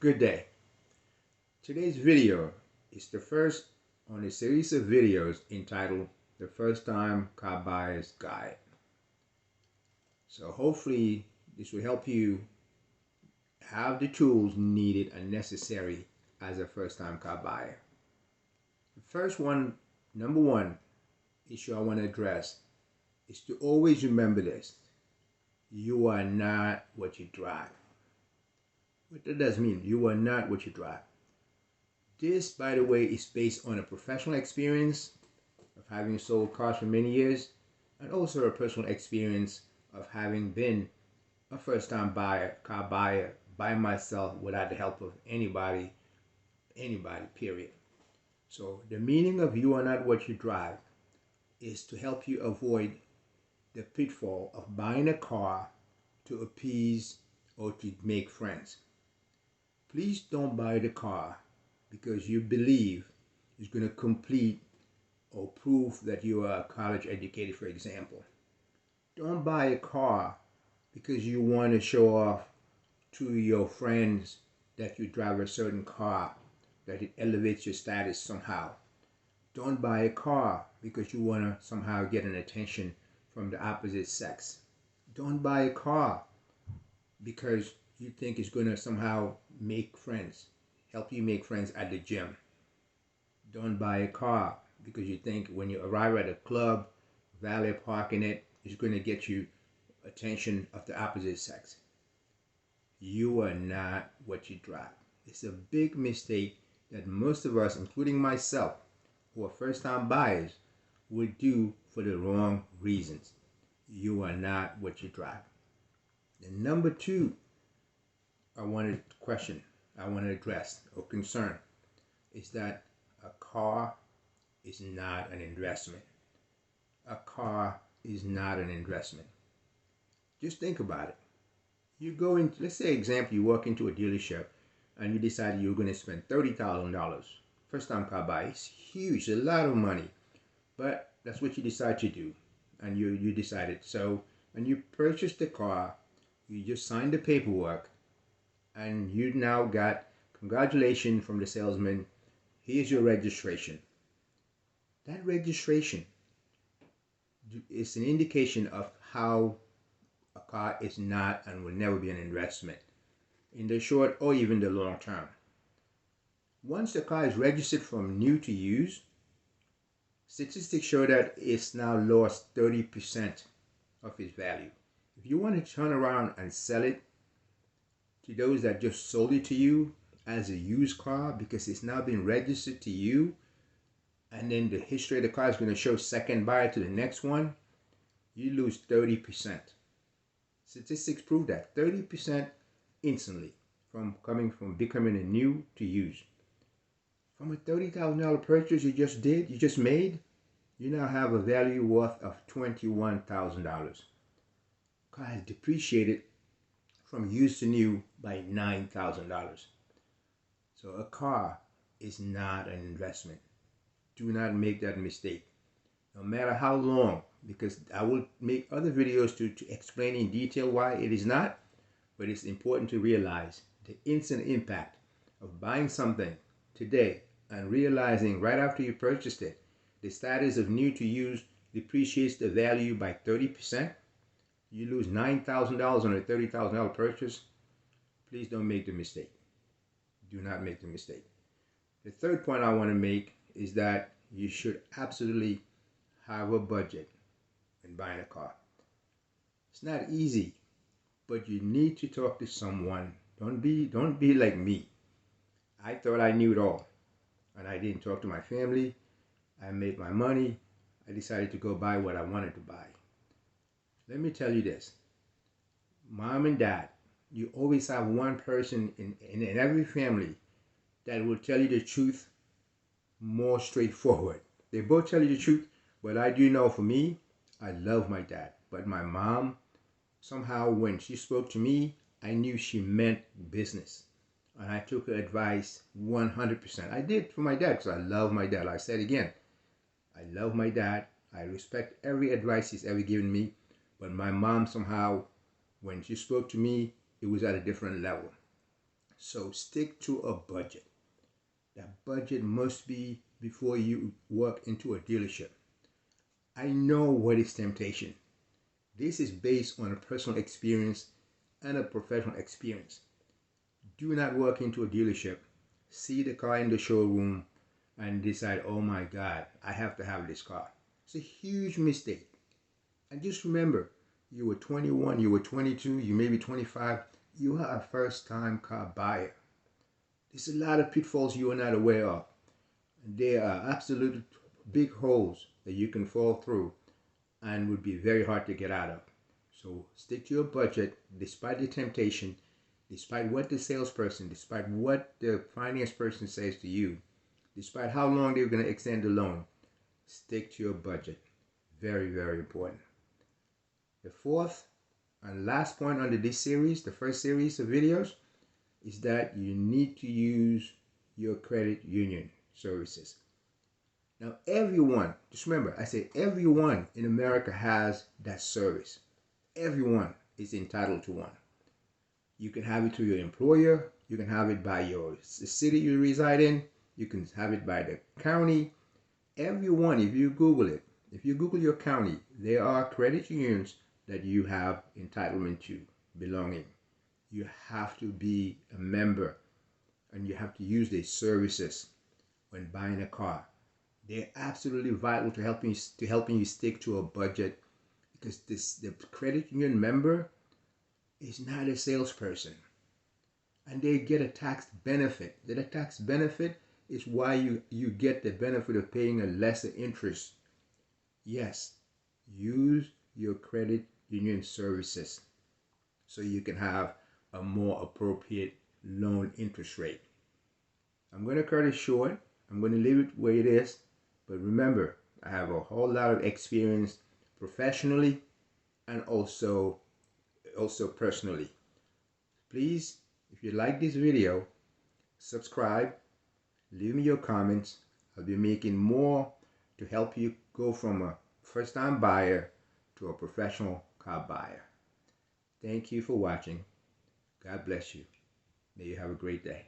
Good day. Today's video is the first on a series of videos entitled The First Time Car Buyer's Guide. So hopefully this will help you have the tools needed and necessary as a first-time car buyer. The first one, number one issue I want to address is to always remember this. You are not what you drive. What that does mean, you are not what you drive. This, by the way, is based on a professional experience of having sold cars for many years and also a personal experience of having been a first-time car buyer by myself without the help of anybody, period. So the meaning of you are not what you drive is to help you avoid the pitfall of buying a car to appease or to make friends. Please don't buy the car because you believe it's going to complete or prove that you are college educated, for example. Don't buy a car because you want to show off to your friends that you drive a certain car, that it elevates your status somehow. Don't buy a car because you want to somehow get an attention from the opposite sex. Don't buy a car because you think it's going to somehow make friends, help you make friends at the gym. Don't buy a car because you think when you arrive at a club, valet parking it is going to get you attention of the opposite sex. You are not what you drive. It's a big mistake that most of us, including myself, who are first-time buyers, would do for the wrong reasons. You are not what you drive. And number two, I want to address or concern is that a car is not an investment. A car is not an investment. Just think about it. You go in, let's say example, you walk into a dealership and you decide you're going to spend $30,000. First time car buy, it's huge, a lot of money. But that's what you decide to do. And you decided. So when you purchase the car, you just sign the paperwork and you now got congratulations from the salesman. Here's your registration. That registration is an indication of how a car is not and will never be an investment in the short or even the long term. Once the car is registered from new to used, statistics show that it's now lost 30% of its value. If you want to turn around and sell it to those that just sold it to you as a used car because it's now been registered to you, and then the history of the car is going to show second buyer to the next one, you lose 30%. Statistics prove that 30% instantly from becoming a new to used. From a $30,000 purchase you just made, you now have a value worth of $21,000. Car has depreciated from used to new by $9,000. So a car is not an investment. Do not make that mistake. No matter how long, because I will make other videos to explain in detail why it is not, but it's important to realize the instant impact of buying something today and realizing right after you purchased it, the status of new to used depreciates the value by 30%. You lose $9,000 on a $30,000 purchase. Please don't make the mistake. Do not make the mistake. The third point I want to make is that you should absolutely have a budget when buying a car. It's not easy, but you need to talk to someone. Don't be like me. I thought I knew it all, and I didn't talk to my family. I made my money. I decided to go buy what I wanted to buy. Let me tell you this. Mom and dad, you always have one person in every family that will tell you the truth more straightforward. They both tell you the truth, but I do know for me, I love my dad. But my mom, somehow when she spoke to me, I knew she meant business. And I took her advice 100%. I did for my dad because I love my dad. I said again, I love my dad. I respect every advice he's ever given me. But my mom somehow, when she spoke to me, it was at a different level. So stick to a budget. That budget must be before you walk into a dealership. I know what is temptation. This is based on a personal experience and a professional experience. Do not walk into a dealership, see the car in the showroom, and decide, oh my God, I have to have this car. It's a huge mistake. And just remember, you were 21, you were 22, you may be 25, you are a first time car buyer. There's a lot of pitfalls you are not aware of. There are absolute big holes that you can fall through and would be very hard to get out of. So stick to your budget despite the temptation, despite what the salesperson, despite what the finance person says to you, despite how long they're going to extend the loan. Stick to your budget. Very, very important. The fourth and last point under this series, the first series of videos, is that you need to use your credit union services. Now, everyone, just remember, I say everyone in America has that service. Everyone is entitled to one. You can have it through your employer. You can have it by the city you reside in. You can have it by the county. Everyone, if you Google it, if you Google your county, there are credit unions that you have entitlement to, belonging. You have to be a member and you have to use their services when buying a car. They're absolutely vital to helping you stick to a budget, because the credit union member is not a salesperson, and they get a tax benefit. The tax benefit is why you get the benefit of paying a lesser interest. Yes, use your credit union services so you can have a more appropriate loan interest rate. I'm going to cut it short. I'm going to leave it where it is. But remember, I have a whole lot of experience professionally and also personally. Please, if you like this video, subscribe, leave me your comments. I'll be making more to help you go from a first-time buyer to a professional car buyer. Thank you for watching. God bless you. May you have a great day.